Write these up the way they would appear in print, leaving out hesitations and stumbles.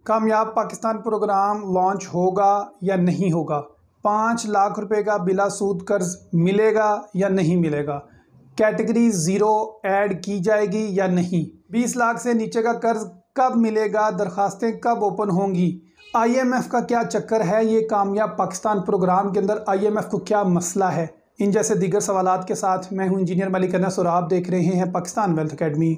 कामयाब Pakistan programme launch होगा या नहीं होगा? 5 लाख रुपए का बिला सूद कर्ज मिलेगा या नहीं मिलेगा? कैटेगरी ज़ीरो ऐड की जाएगी या नहीं? 20 लाख से नीचे का कर्ज कब मिलेगा? दरखास्तें कब ओपन होंगी? IMF का क्या चक्कर है? ये कामयाब पाकिस्तान प्रोग्राम के अंदर IMF को क्या मसला है? इन जैसे दीगर सवालात के साथ मैं हूं इंजीनियर मलिक अनस और आप देख रहे हैं पाकिस्तान वेल्थ अकेडमी।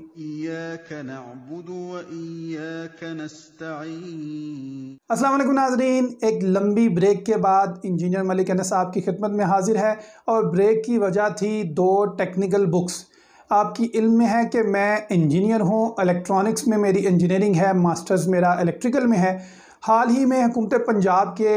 अस्सलाम वालेकुम नाज़रीन, एक लंबी ब्रेक के बाद इंजीनियर मलिक अनस आपकी खिदमत में हाजिर है और ब्रेक की वजह थी 2 टेक्निकल बुक्स। आपकी इल्म में है कि मैं इंजीनियर हूं, इलेक्ट्रॉनिक्स में मेरी इंजीनियरिंग है, मास्टर्स मेरा इलेक्ट्रिकल में है। हाल ही में हुकूमत पंजाब के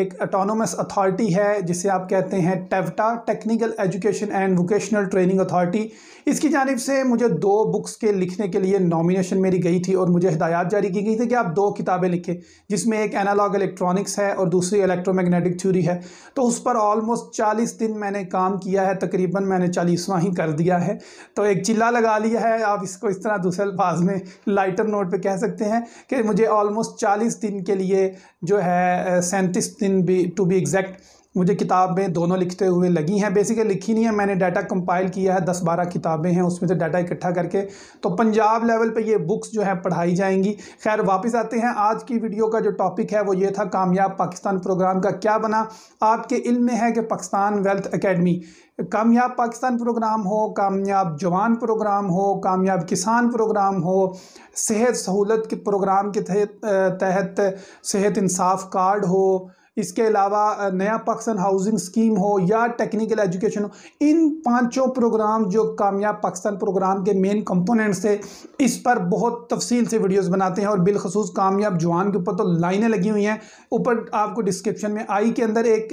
एक ऑटोनोमस अथॉरिटी है जिसे आप कहते हैं TEVTA, technical education and vocational training authority, इसकी जानिब से मुझे 2 बुक्स के लिखने के लिए नॉमिनेशन मेरी गई थी और मुझे हिदायत जारी की गई थी कि आप 2 किताबें लिखें, जिसमें एक एनालॉग इलेक्ट्रॉनिक्स है और दूसरी इलेक्ट्रोमैग्नेटिक थ्योरी है। तो उस पर ऑलमोस्ट 40 दिन मैंने काम किया है, तकरीबन मैंने 40वां ही कर दिया है। तो एक चिल्ला लगा लिया है, आप इसको इस तरह दूसरे अल्फाज में लाइटर नोट पर कह सकते हैं कि मुझे ऑलमोस्ट 40 दिन के लिए जो है 37 दिन भी टू बी एग्जैक्ट मुझे किताबें दोनों लिखते हुए लगी हैं। बेसिकली लिखी नहीं है, मैंने डाटा कंपाइल किया है, 10-12 किताबें हैं, उसमें से डाटा इकट्ठा करके तो पंजाब लेवल पे ये बुक्स जो है पढ़ाई जाएंगी। खैर वापस आते हैं, आज की वीडियो का जो टॉपिक है वो ये था कामयाब पाकिस्तान प्रोग्राम का क्या बना। आपके इल्म में है कि पाकिस्तान वेल्थ अकेडमी कामयाब पाकिस्तान प्रोग्राम हो, कामयाब जवान प्रोग्राम हो, कामयाब किसान प्रोग्राम हो, सेहत सहूलत के प्रोग्राम के तहत सेहत इंसाफ कार्ड हो, इसके अलावा नया पाकिस्तान हाउसिंग स्कीम हो या टेक्निकल एजुकेशन हो, इन 5 प्रोग्राम जो कामयाब पाकिस्तान प्रोग्राम के मेन कंपोनेंट्स थे, इस पर बहुत तफसील से वीडियोस बनाते हैं और बिलखसूस कामयाब जवान के ऊपर तो लाइनें लगी हुई हैं। ऊपर आपको डिस्क्रिप्शन में आई के अंदर एक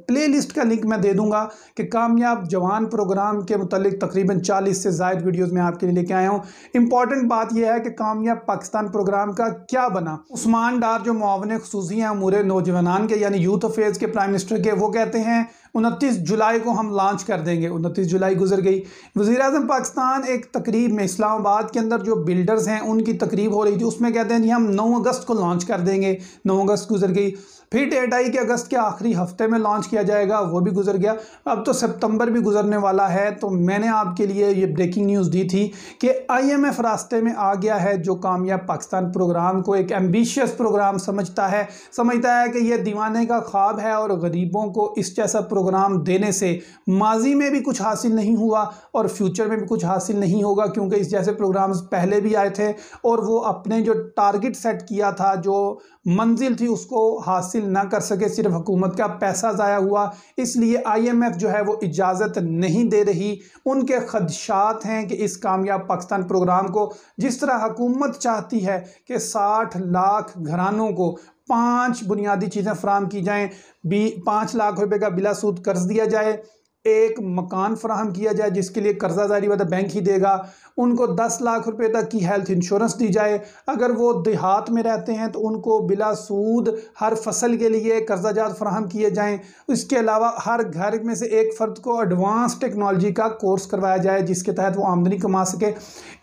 प्लेलिस्ट का लिंक मैं दे दूंगा कि कामयाब जवान प्रोग्राम के मुतालिक तकरीबन 40 से ज़ायद वीडियोज़ मैं आपके लिए लेके आया हूँ। इंपॉर्टेंट बात यह है कि कामयाब पाकिस्तान प्रोग्राम का क्या बना। उस्मान डार जो मुआवन खुसूसी हैं अमूर नौजवान के यानी यूथ अफेयर्स के प्राइम मिनिस्टर के, वो कहते हैं 29 जुलाई को हम लॉन्च कर देंगे। 29 जुलाई गुजर गई। वज़ीर आज़म पाकिस्तान एक तकरीब में इस्लामाबाद के अंदर जो बिल्डर्स हैं उनकी तकरीब हो रही थी, उसमें कहते हैं जी हम 9 अगस्त को लॉन्च कर देंगे। 9 अगस्त गुजर गई। फिर डेट आई कि अगस्त के आखिरी हफ्ते में लॉन्च किया जाएगा, वो भी गुजर गया। अब तो सितंबर भी गुजरने वाला है। तो मैंने आपके लिए ये ब्रेकिंग न्यूज़ दी थी कि IMF रास्ते में आ गया है, जो कामयाब पाकिस्तान प्रोग्राम को एक एम्बिशियस प्रोग्राम समझता है कि ये दीवाने का ख्वाब है और गरीबों को इस जैसा प्रोग्राम देने से माजी में भी कुछ हासिल नहीं हुआ और फ्यूचर में भी कुछ हासिल नहीं होगा, क्योंकि इस जैसे प्रोग्राम्स पहले भी आए थे और वो अपने जो टारगेट सेट किया था, जो मंजिल थी, उसको हासिल ना कर सके, सिर्फ हुकूमत का पैसा ज़ाया हुआ। इसलिए IMF जो है वो इजाज़त नहीं दे रही। उनके खदशात हैं कि इस कामयाब पाकिस्तान प्रोग्राम को जिस तरह हुकूमत चाहती है कि 60 लाख घरानों को 5 बुनियादी चीज़ें फराहम की जाएँ, 5 लाख रुपए का बिला सूद कर्ज दिया जाए, एक मकान फराहम किया जाए जिसके लिए कर्जा जारी वादा बैंक ही देगा, उनको 10 लाख रुपए तक की हेल्थ इंश्योरेंस दी जाए, अगर वो देहात में रहते हैं तो उनको बिला सूद हर फसल के लिए कर्जा जात फराहम किए जाएं। इसके अलावा हर घर में से एक फ़र्द को एडवांस टेक्नोलॉजी का कोर्स करवाया जाए जिसके तहत वो आमदनी कमा सके।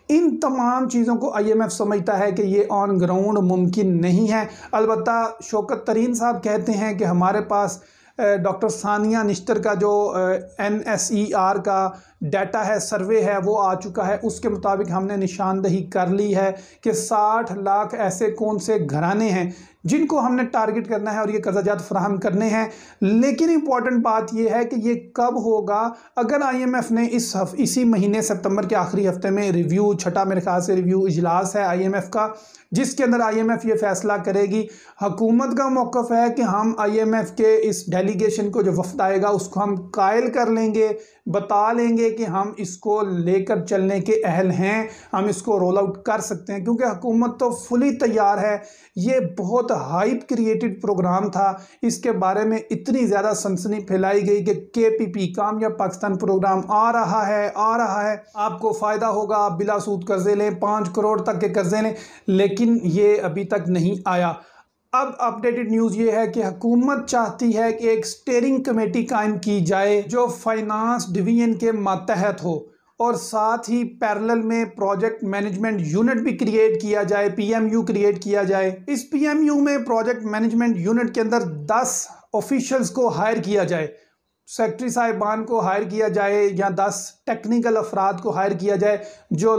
इन तमाम चीज़ों को IMF समझता है कि ये ऑन ग्राउंड मुमकिन नहीं है। अलबत्ता शौकत तरीन साहब कहते हैं कि हमारे पास डॉक्टर सानिया निश्तर का जो NSER का डाटा है, सर्वे है, वो आ चुका है। उसके मुताबिक हमने निशानदही कर ली है कि 60 लाख ऐसे कौन से घराने हैं जिनको हमने टारगेट करना है और ये कर्जाजात फराहम करने हैं। लेकिन इम्पॉर्टेंट बात यह है कि ये कब होगा। अगर IMF ने इसी महीने सितंबर के आखिरी हफ्ते में रिव्यू, छठा मेरे ख्याल से रिव्यू इजलास है IMF का, जिसके अंदर IMF ये फैसला करेगी। हुकूमत का मौक़िफ़ है कि हम IMF के इस डेलीगेशन को जो वफ़द आएगा उसको हम कायल कर लेंगे, बता लेंगे कि हम इसको लेकर चलने के अहल हैं, हम इसको रोल आउट कर सकते हैं, क्योंकि हुकूमत तो फुली तैयार है। ये बहुत हाइप क्रिएटेड प्रोग्राम था, इसके बारे में इतनी ज़्यादा सनसनी फैलाई गई कि KPP कामयाब पाकिस्तान प्रोग्राम आ रहा है, आपको फ़ायदा होगा, आप बिला सूद कर्जे लें, 5 करोड़ तक के कर्जे लें, लेकिन ये अभी तक नहीं आया। अब अपडेटेड न्यूज़ ये है कि हुकूमत चाहती है कि एक स्टीयरिंग कमेटी कायम की जाए जो फाइनेंस डिवीजन के मातहत हो और साथ ही पैरेलल में प्रोजेक्ट मैनेजमेंट यूनिट भी क्रिएट किया जाए, पीएमयू क्रिएट किया जाए। इस पीएमयू में प्रोजेक्ट मैनेजमेंट यूनिट के अंदर 10 ऑफिशियल्स को हायर किया जाए, सेक्रेटरी साहिबान को हायर किया जाए या 10 टेक्निकल अफराद को हायर किया जाए जो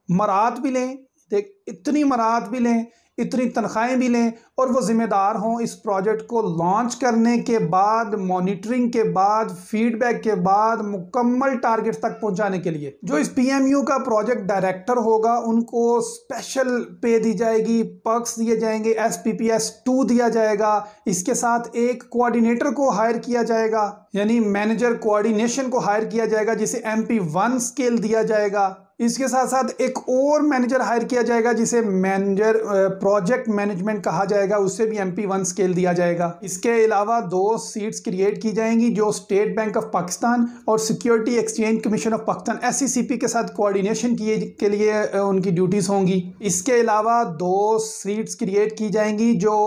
मरात भी लें, इतनी मरात भी लें, इतनी तनख्वाहें भी लें और वो ज़िम्मेदार हों इस प्रोजेक्ट को लॉन्च करने के बाद, मॉनिटरिंग के बाद, फीडबैक के बाद मुकम्मल टारगेट तक पहुंचाने के लिए। जो इस पीएमयू का प्रोजेक्ट डायरेक्टर होगा उनको स्पेशल पे दी जाएगी, पर्क्स दिए जाएंगे, SPPS 2 दिया जाएगा। इसके साथ एक कोऑर्डिनेटर को हायर किया जाएगा, यानी मैनेजर कोऑर्डिनेशन को हायर किया जाएगा जिसे MP1 स्केल दिया जाएगा। इसके साथ साथ एक और मैनेजर हायर किया जाएगा जिसे मैनेजर प्रोजेक्ट मैनेजमेंट कहा जाएगा, उससे भी MP1 स्केल दिया जाएगा। इसके अलावा 2 सीट्स क्रिएट की जाएंगी जो स्टेट बैंक ऑफ पाकिस्तान और security exchange commission of Pakistan SECP के साथ कोऑर्डिनेशन के लिए उनकी ड्यूटीज़ होंगी। इसके अलावा 2 सीट्स क्रिएट की जाएंगी जो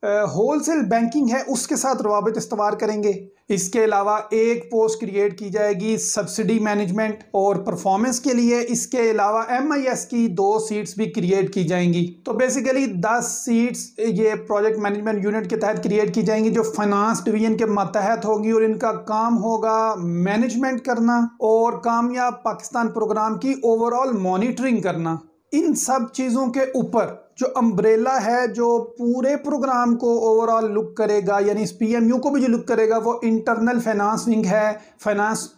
होलसेल बैंकिंग है उसके साथ रवाबित इस्तवार करेंगे। इसके अलावा एक पोस्ट क्रिएट की जाएगी सब्सिडी मैनेजमेंट और परफॉर्मेंस के लिए। इसके अलावा MIS की 2 सीट्स भी क्रिएट की जाएंगी। तो बेसिकली 10 सीट्स ये प्रोजेक्ट मैनेजमेंट यूनिट के तहत क्रिएट की जाएंगी जो फाइनेंस डिवीजन के मातहत होगी और इनका काम होगा मैनेजमेंट करना और कामयाब पाकिस्तान प्रोग्राम की ओवरऑल मॉनिटरिंग करना। इन सब चीज़ों के ऊपर जो अम्ब्रेला है जो पूरे प्रोग्राम को ओवरऑल लुक करेगा, यानी इस पीएमयू को भी जो लुक करेगा वो इंटरनल फाइनेंस विंग है, फाइनेंस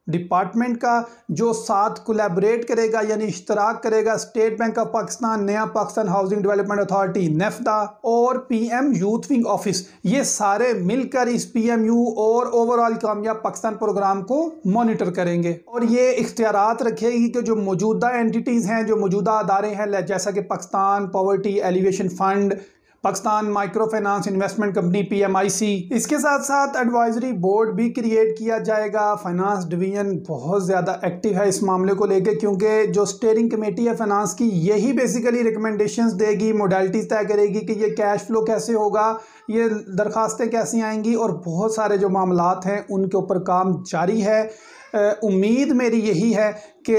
डिपार्टमेंट का, जो साथ कोलैबोरेट करेगा यानी इश्तराक करेगा स्टेट बैंक ऑफ पाकिस्तान, नया पाकिस्तान हाउसिंग डेवलपमेंट अथॉरिटी नेफ्दा और PM यूथ विंग ऑफिस। ये सारे मिलकर इस पीएमयू और ओवरऑल कामयाब पाकिस्तान प्रोग्राम को मॉनिटर करेंगे और ये इख्तियारात रखेगी कि जो मौजूदा एंटिटीज़ हैं, जो मौजूदा अदारे हैं जैसा कि Pakistan poverty alleviation fund, Pakistan micro finance investment company PMIC, इसके साथ साथ एडवाइजरी बोर्ड भी क्रिएट किया जाएगा। फाइनेंस डिवीजन बहुत ज़्यादा एक्टिव है इस मामले को लेकर क्योंकि जो स्टीयरिंग कमेटी है फाइनेंस की यही बेसिकली रिकमेंडेशंस देगी, मोडालिटीज़ तय करेगी कि ये कैश फ्लो कैसे होगा, ये दरखास्तें कैसी आएंगी और बहुत सारे जो मामलात हैं उनके ऊपर काम जारी है। उम्मीद मेरी यही है कि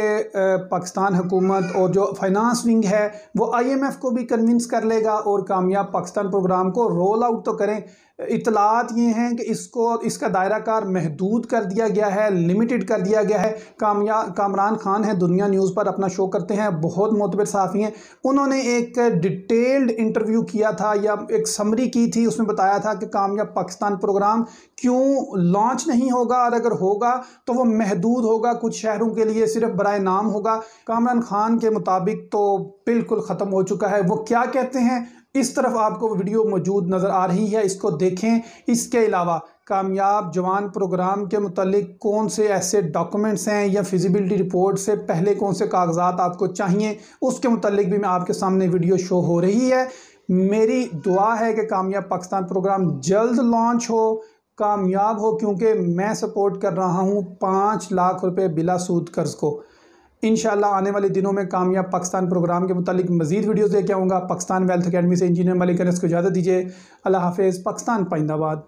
पाकिस्तान हुकूमत और जो फाइनेंस विंग है वो IMF को भी कन्विंस कर लेगा और कामयाब पाकिस्तान प्रोग्राम को रोल आउट तो करें। इतलात ये हैं कि इसका दायरा कार महदूद कर दिया गया है, लिमिटेड कर दिया गया है। कामरान खान है, दुनिया न्यूज़ पर अपना शो करते हैं, बहुत मोतबर सहाफ़ी हैं। उन्होंने एक डिटेल्ड इंटरव्यू किया था या एक समरी की थी, उसमें बताया था कि कामयाब पाकिस्तान प्रोग्राम क्यों लॉन्च नहीं होगा और अगर होगा तो वो महदूद होगा, कुछ शहरों के लिए सिर्फ बराए नाम होगा। कामरान खान के मुताबिक तो बिल्कुल ख़त्म हो चुका है। वो क्या कहते हैं इस तरफ आपको वीडियो मौजूद नज़र आ रही है, इसको देखें। इसके अलावा कामयाब जवान प्रोग्राम के मुतालिक कौन से ऐसे डॉक्यूमेंट्स हैं या फिजिबिलिटी रिपोर्ट से पहले कौन से कागजात आपको चाहिए उसके मुतालिक भी मैं आपके सामने वीडियो शो हो रही है। मेरी दुआ है कि कामयाब पाकिस्तान प्रोग्राम जल्द लॉन्च हो, कामयाब हो, क्योंकि मैं सपोर्ट कर रहा हूँ 5 लाख रुपए बिला सूद कर्ज को। इंशाल्लाह आने वाले दिनों में कामयाब पाकिस्तान प्रोग्राम के मुतालिक मज़ीद वीडियोज़ लेके आऊँगा। पाकिस्तान वेल्थ अकेडमी से इंजीनियर मलिक अनस को इजाज़त दीजिए। अल्लाह हाफ़िज़। पाकिस्तान पाइंदाबाद।